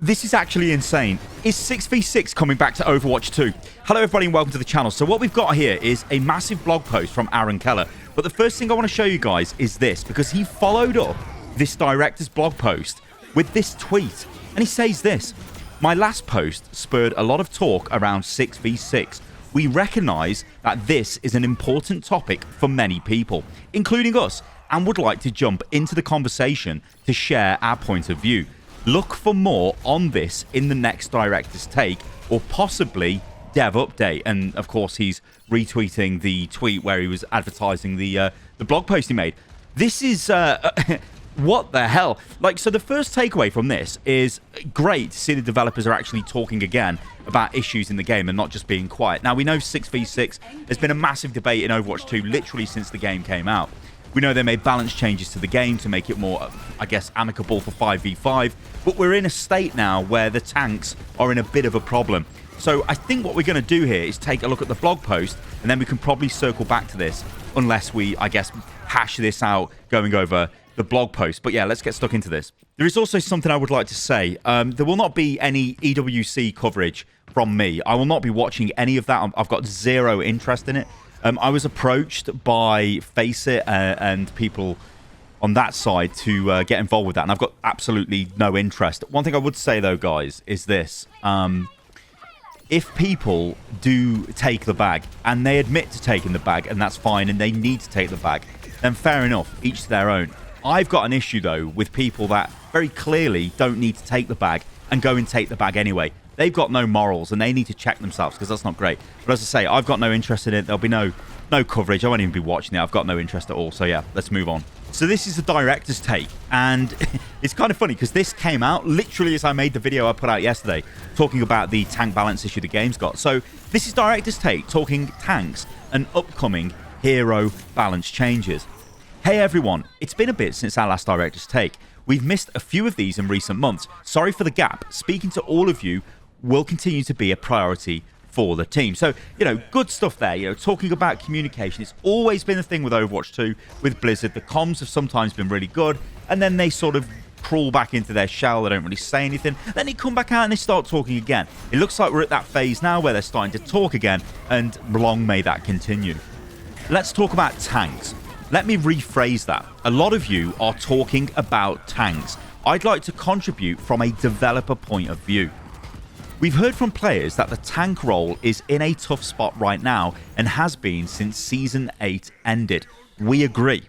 This is actually insane. Is 6v6 coming back to Overwatch 2? Hello everybody and welcome to the channel. So what we've got here is a massive blog post from Keller. But the first thing I want to show you guys is this, because he followed up this director's blog post with this tweet. And he says this: my last post spurred a lot of talk around 6v6. We recognise that this is an important topic for many people, including us, and would like to jump into the conversation to share our point of view. Look for more on this in the next director's take or possibly dev update. And of course he's retweeting the tweet where he was advertising the blog post he made. This is what the hell? Like, so the first takeaway from this is great to see the developers are actually talking again about issues in the game and not just being quiet. Now we know 6v6 has been a massive debate in Overwatch 2 literally since the game came out. We know they made balance changes to the game to make it more, I guess, amicable for 5v5. But we're in a state now where the tanks are in a bit of a problem. So I think what we're going to do here is take a look at the blog post, and then we can probably circle back to this, unless we, I guess, hash this out going over the blog post. But yeah, let's get stuck into this. There is also something I would like to say. There will not be any EWC coverage from me. I will not be watching any of that. I've got zero interest in it. I was approached by Faceit and people on that side to get involved with that, and I've got absolutely no interest. One thing I would say, though, guys, is this. If people do take the bag, and they admit to taking the bag, and that's fine, and they need to take the bag, then fair enough, each to their own. I've got an issue, though, with people that very clearly don't need to take the bag and go and take the bag anyway. They've got no morals, and they need to check themselves, because that's not great. But as I say, I've got no interest in it. There'll be no coverage. I won't even be watching it. I've got no interest at all. So yeah, let's move on. So this is the director's take, and it's kind of funny because this came out literally as I made the video I put out yesterday talking about the tank balance issue the game's got. So this is director's take talking tanks and upcoming hero balance changes. Hey everyone, it's been a bit since our last director's take. We've missed a few of these in recent months. Sorry for the gap. Speaking to all of you will continue to be a priority for the team. So, you know, good stuff there. You know, talking about communication. It's always been a thing with Overwatch 2, with Blizzard. The comms have sometimes been really good, and then they sort of crawl back into their shell. They don't really say anything. Then they come back out and they start talking again. It looks like we're at that phase now where they're starting to talk again, and long may that continue. Let's talk about tanks. Let me rephrase that. A lot of you are talking about tanks. I'd like to contribute from a developer point of view. We've heard from players that the tank role is in a tough spot right now and has been since Season 8 ended. We agree.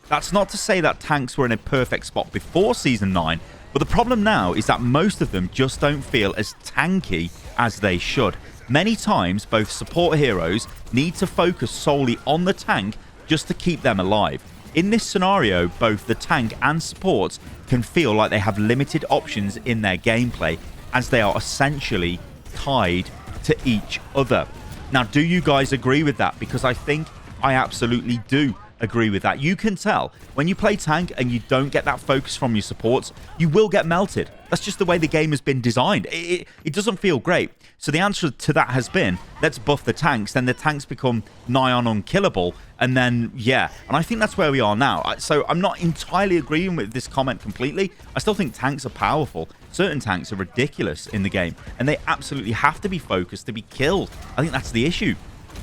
That's not to say that tanks were in a perfect spot before Season 9, but the problem now is that most of them just don't feel as tanky as they should. Many times, both support heroes need to focus solely on the tank just to keep them alive. In this scenario, both the tank and supports can feel like they have limited options in their gameplay, as they are essentially tied to each other. Now, do you guys agree with that? Because I think I absolutely do agree with that. You can tell when you play tank and you don't get that focus from your supports, you will get melted. That's just the way the game has been designed. It doesn't feel great. So the answer to that has been, let's buff the tanks, then the tanks become nigh on unkillable, and then, yeah. And I think that's where we are now. So I'm not entirely agreeing with this comment completely. I still think tanks are powerful. Certain tanks are ridiculous in the game, and they absolutely have to be focused to be killed. I think that's the issue.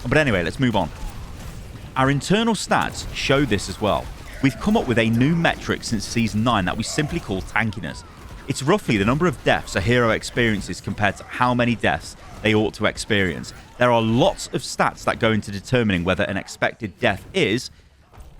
But anyway, let's move on. Our internal stats show this as well. We've come up with a new metric since Season 9 that we simply call Tankiness. It's roughly the number of deaths a hero experiences compared to how many deaths they ought to experience. There are lots of stats that go into determining whether an expected death is...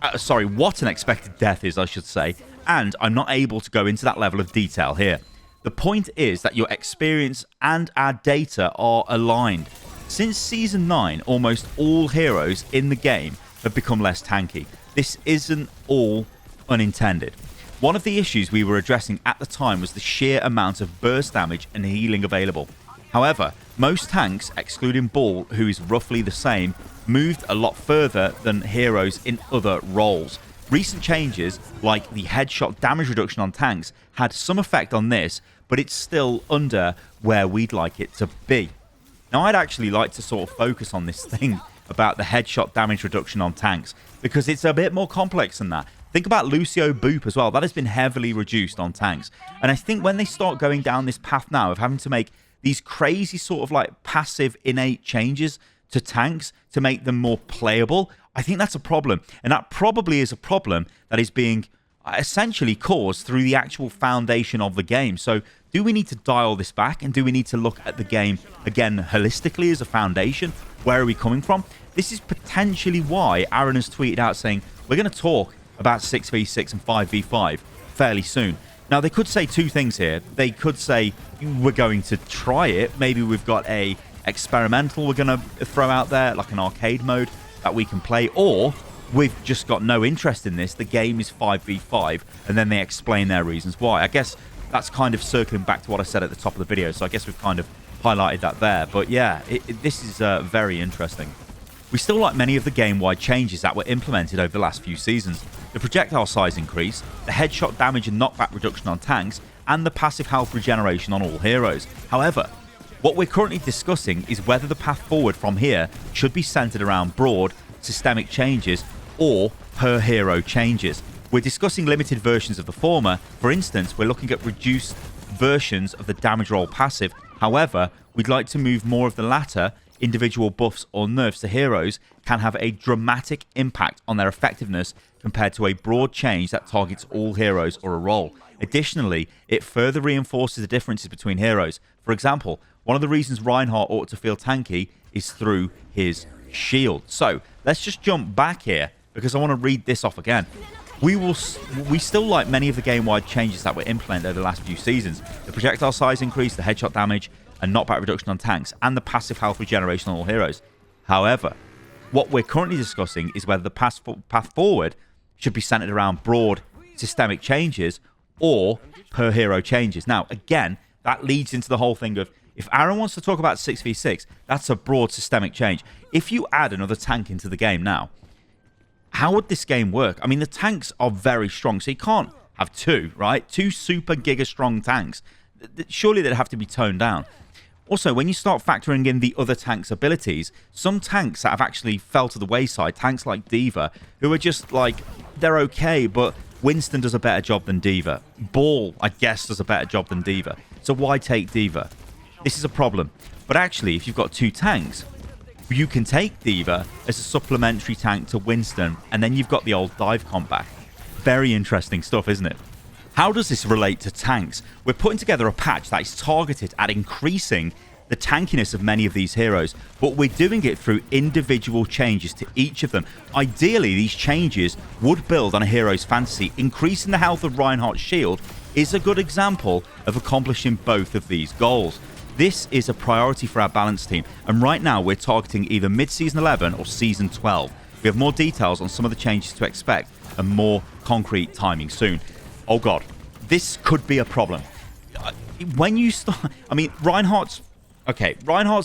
what an expected death is, I should say, and I'm not able to go into that level of detail here. The point is that your experience and our data are aligned. Since Season 9, almost all heroes in the game have become less tanky. This isn't all unintended. One of the issues we were addressing at the time was the sheer amount of burst damage and healing available. However, most tanks, excluding Ball, who is roughly the same, moved a lot further than heroes in other roles. Recent changes, like the headshot damage reduction on tanks, had some effect on this, but it's still under where we'd like it to be. Now, I'd actually like to sort of focus on this thing about the headshot damage reduction on tanks, because it's a bit more complex than that. Think about Lucio Boop as well. That has been heavily reduced on tanks. And I think when they start going down this path now of having to make these crazy sort of like passive innate changes to tanks to make them more playable, I think that's a problem. And that probably is a problem that is being essentially caused through the actual foundation of the game. So do we need to dial this back, and do we need to look at the game again holistically as a foundation? Where are we coming from? This is potentially why Aaron has tweeted out saying we're going to talk about 6v6 and 5v5 fairly soon. Now, they could say two things here. They could say we're going to try it. Maybe we've got a experimental we're going to throw out there, like an arcade mode that we can play, or we've just got no interest in this. The game is 5v5, and then they explain their reasons why. I guess that's kind of circling back to what I said at the top of the video, so I guess we've kind of highlighted that there. But yeah, this is very interesting. We still like many of the game-wide changes that were implemented over the last few seasons. The projectile size increase, the headshot damage and knockback reduction on tanks, and the passive health regeneration on all heroes. However, what we're currently discussing is whether the path forward from here should be centered around broad, systemic changes or per hero changes. We're discussing limited versions of the former. For instance, we're looking at reduced versions of the damage roll passive. However, we'd like to move more of the latter. Individual buffs or nerfs to heroes can have a dramatic impact on their effectiveness compared to a broad change that targets all heroes or a role. Additionally, it further reinforces the differences between heroes. For example, one of the reasons Reinhardt ought to feel tanky is through his shield. So let's just jump back here because I want to read this off again. We still like many of the game-wide changes that were implemented over the last few seasons. The projectile size increase, the headshot damage and knockback reduction on tanks, and the passive health regeneration on all heroes. However, what we're currently discussing is whether the path forward should be centered around broad systemic changes or per hero changes. Now, again, that leads into the whole thing of, if Aaron wants to talk about 6v6, that's a broad systemic change. If you add another tank into the game now, how would this game work? I mean, the tanks are very strong, so you can't have two, right? Two super giga strong tanks. Surely they'd have to be toned down. Also, when you start factoring in the other tanks' abilities, some tanks that have actually fell to the wayside, tanks like D.Va, who are just like, they're okay, but Winston does a better job than D.Va. Ball, I guess, does a better job than D.Va. So why take D.Va? This is a problem. But actually, if you've got two tanks, you can take D.Va as a supplementary tank to Winston, and then you've got the old dive comp back. Very interesting stuff, isn't it? How does this relate to tanks? We're putting together a patch that is targeted at increasing the tankiness of many of these heroes, but we're doing it through individual changes to each of them. Ideally, these changes would build on a hero's fantasy. Increasing the health of Reinhardt's shield is a good example of accomplishing both of these goals. This is a priority for our balance team, and right now we're targeting either mid-season 11 or season 12. We have more details on some of the changes to expect and more concrete timing soon. Oh god, this could be a problem. When you start, I mean, Reinhardt's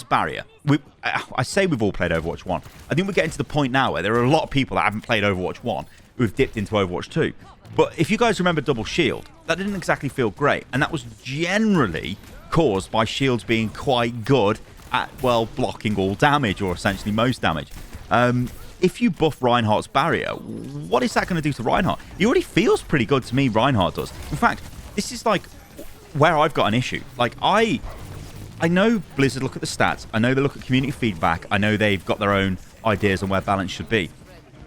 barrier. I say we've all played Overwatch 1. I think we're getting to the point now where there are a lot of people that haven't played Overwatch 1 who've dipped into Overwatch 2. But if you guys remember Double Shield, that didn't exactly feel great, and that was generally caused by shields being quite good at, well, blocking all damage, or essentially most damage. If you buff Reinhardt's barrier, what is that going to do to Reinhardt? He already feels pretty good to me, Reinhardt does. In fact, this is like where I've got an issue. Like, I know Blizzard look at the stats. I know they look at community feedback. I know they've got their own ideas on where balance should be.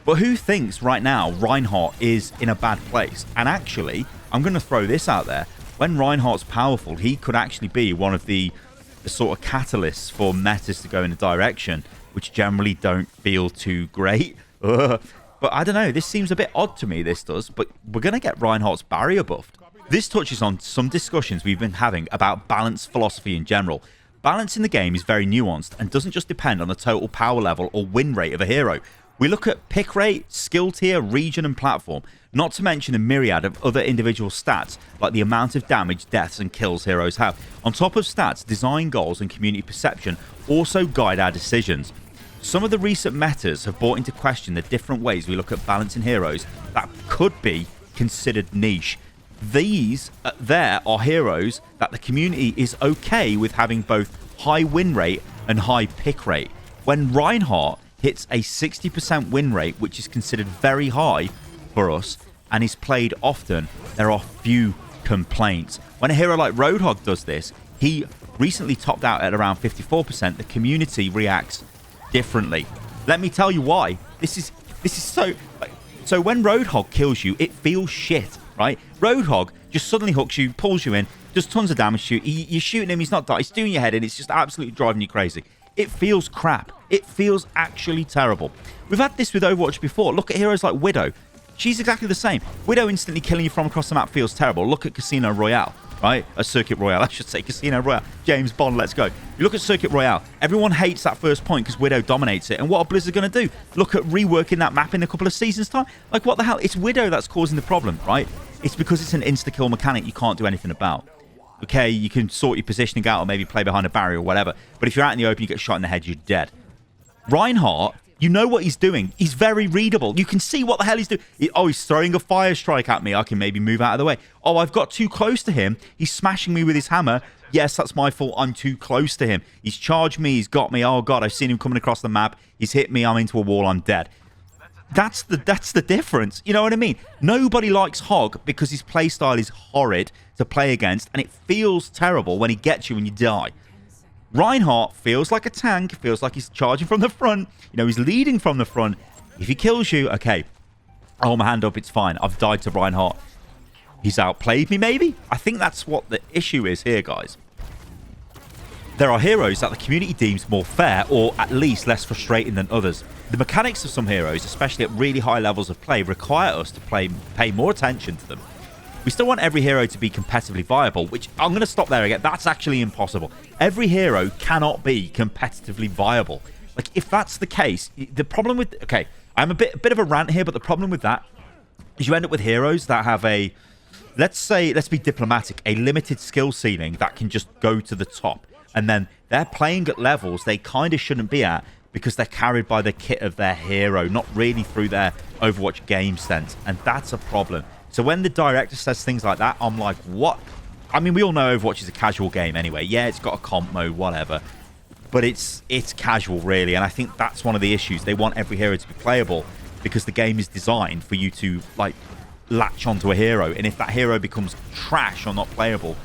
But who thinks right now Reinhardt is in a bad place? And actually, I'm going to throw this out there. When Reinhardt's powerful, he could actually be one of the sort of catalysts for metas to go in a direction which generally don't feel too great. But I don't know, this seems a bit odd to me, this does, but we're going to get Reinhardt's barrier buffed. This touches on some discussions we've been having about balance philosophy in general. Balance in the game is very nuanced and doesn't just depend on the total power level or win rate of a hero. We look at pick rate, skill tier, region and platform, not to mention a myriad of other individual stats like the amount of damage, deaths and kills heroes have. On top of stats, design goals and community perception also guide our decisions. Some of the recent metas have brought into question the different ways we look at balancing heroes that could be considered niche. These there are heroes that the community is okay with having both high win rate and high pick rate. When Reinhardt hits a 60% win rate, which is considered very high for us, and is played often, there are few complaints. When a hero like Roadhog does this, he recently topped out at around 54%. The community reacts differently. Let me tell you why. This is so... So when Roadhog kills you, it feels shit, right? Roadhog just suddenly hooks you, pulls you in, does tons of damage to you. You're shooting him, he's not dying, he's doing your head in. It's just absolutely driving you crazy. It feels crap. It feels actually terrible. We've had this with Overwatch before. Look at heroes like Widow. She's exactly the same. Widow instantly killing you from across the map feels terrible. Look at Casino Royale, right? Circuit Royale, I should say. Casino Royale. James Bond, let's go. You look at Circuit Royale. Everyone hates that first point because Widow dominates it. And what are Blizzard going to do? Look at reworking that map in a couple of seasons' time? Like, what the hell? It's Widow that's causing the problem, right? It's because it's an insta-kill mechanic you can't do anything about. Okay, you can sort your positioning out or maybe play behind a barrier or whatever. But if you're out in the open, you get shot in the head, you're dead. Reinhardt, you know what he's doing. He's very readable. You can see what the hell he's doing. He's throwing a fire strike at me. I can maybe move out of the way. Oh, I've got too close to him. He's smashing me with his hammer. Yes, that's my fault. I'm too close to him. He's charged me. He's got me. Oh, God, I've seen him coming across the map. He's hit me. I'm into a wall. I'm dead. That's the difference. You know what I mean? Nobody likes Hog because his playstyle is horrid to play against, and it feels terrible when he gets you and you die. Reinhardt feels like a tank, feels like he's charging from the front. You know, he's leading from the front. If he kills you, okay, I'll hold my hand up, it's fine. I've died to Reinhardt. He's outplayed me, maybe? I think that's what the issue is here, guys. There are heroes that the community deems more fair or at least less frustrating than others. The mechanics of some heroes, especially at really high levels of play, require us to pay more attention to them. We still want every hero to be competitively viable, which I'm going to stop there again. That's actually impossible. Every hero cannot be competitively viable. Like, if that's the case, the problem with... Okay, I'm a bit of a rant here, but the problem with that is you end up with heroes that have a... Let's be diplomatic, a limited skill ceiling that can just go to the top. And then they're playing at levels they kind of shouldn't be at because they're carried by the kit of their hero, not really through their Overwatch game sense. And that's a problem. So when the director says things like that, I'm like, what? I mean, we all know Overwatch is a casual game anyway. Yeah, it's got a comp mode, whatever. But it's casual, really. And I think that's one of the issues. They want every hero to be playable because the game is designed for you to, like, latch onto a hero. And if that hero becomes trash or not playable,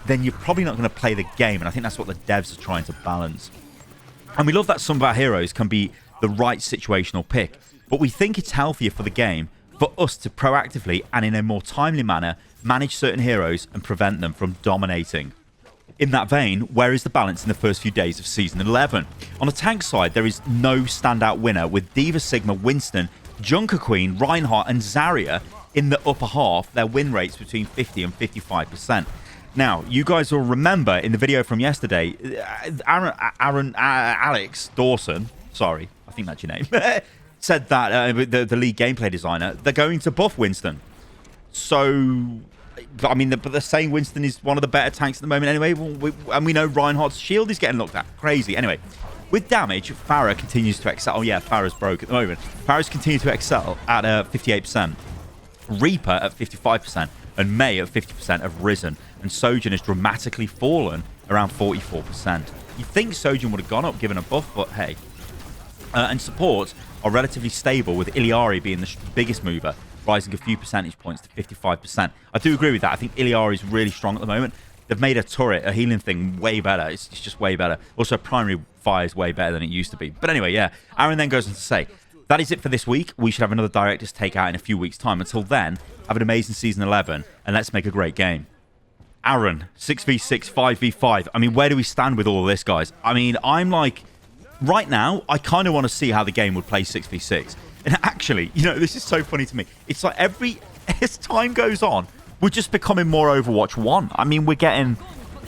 then you're probably not going to play the game. And I think that's what the devs are trying to balance. And we love that some of our heroes can be the right situational pick. But we think it's healthier for the game for us to proactively and in a more timely manner manage certain heroes and prevent them from dominating. In that vein, where is the balance in the first few days of Season 11? On the tank side, there is no standout winner, with Diva, Sigma, Winston, Junker Queen, Reinhardt and Zarya in the upper half, their win rates between 50 and 55%. Now, you guys will remember in the video from yesterday, Alex Dawson, sorry, I think that's your name, said that the lead gameplay designer, they're going to buff Winston. So, I mean, they're saying Winston is one of the better tanks at the moment anyway, and we know Reinhardt's shield is getting looked at. Crazy. Anyway, with damage, Pharah continues to excel. Oh yeah, Pharah's broke at the moment. Pharah's continued to excel at 58%. Reaper at 55%, and May at 50% have risen, and Sojourn has dramatically fallen around 44%. You'd think Sojourn would have gone up given a buff, but hey. And supports are relatively stable, with Iliari being the biggest mover, rising a few percentage points to 55%. I do agree with that. I think Iliari is really strong at the moment. They've made a turret, a healing thing, way better. It's just way better. Also, primary fire is way better than it used to be. But anyway, yeah. Aaron then goes on to say, that is it for this week. We should have another director's takeout in a few weeks' time. Until then, have an amazing Season 11, and let's make a great game. Aaron, 6v6, 5v5. I mean, where do we stand with all of this, guys? I mean, I'm like... Right now, I kind of want to see how the game would play 6v6. And actually, you know, this is so funny to me. It's like as time goes on, we're just becoming more Overwatch 1. I mean, we're getting...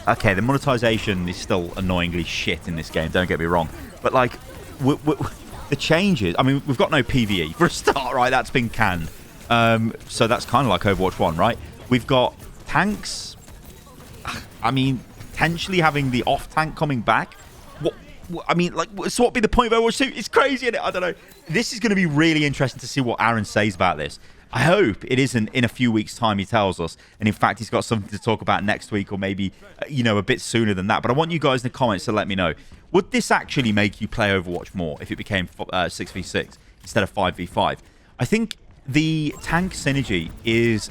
Okay, the monetization is still annoyingly shit in this game, don't get me wrong. But, like, the changes... I mean, we've got no PvE for a start, right? That's been canned. So that's kind of like Overwatch 1, right? We've got tanks. I mean, potentially having the off-tank coming back. I mean, like, so what would be the point of Overwatch 2? It's crazy, isn't it? I don't know. This is going to be really interesting to see what Aaron says about this. I hope it isn't in a few weeks' time he tells us. And in fact, he's got something to talk about next week or maybe, you know, a bit sooner than that. But I want you guys in the comments to let me know. Would this actually make you play Overwatch more if it became 6v6 instead of 5v5? I think the tank synergy is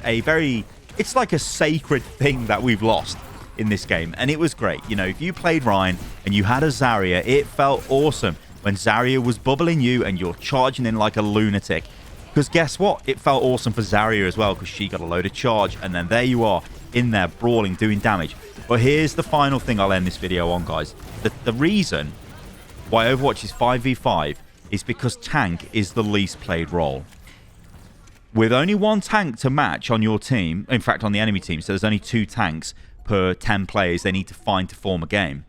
it's like a sacred thing that we've lost in this game, and it was great. You know, if you played Ryan and you had a Zarya, it felt awesome when Zarya was bubbling you and you're charging in like a lunatic. Because guess what? It felt awesome for Zarya as well, because she got a load of charge, and then there you are in there brawling, doing damage. But here's the final thing I'll end this video on, guys. The reason why Overwatch is 5v5 is because tank is the least played role. With only one tank to match on your team, in fact on the enemy team, so there's only 2 tanks per 10 players they need to find to form a game.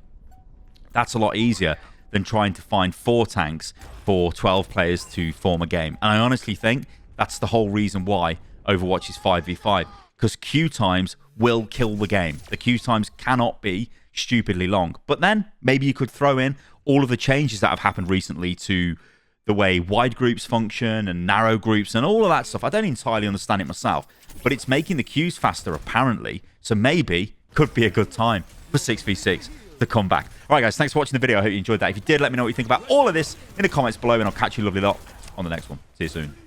That's a lot easier than trying to find 4 tanks for 12 players to form a game. And I honestly think that's the whole reason why Overwatch is 5v5, because queue times will kill the game. The queue times cannot be stupidly long. But then maybe you could throw in all of the changes that have happened recently to the way wide groups function and narrow groups and all of that stuff. I don't entirely understand it myself, but it's making the queues faster apparently. So maybe could be a good time for 6v6 to come back. All right, guys, thanks for watching the video. I hope you enjoyed that. If you did, let me know what you think about all of this in the comments below, and I'll catch you lovely lot on the next one. See you soon.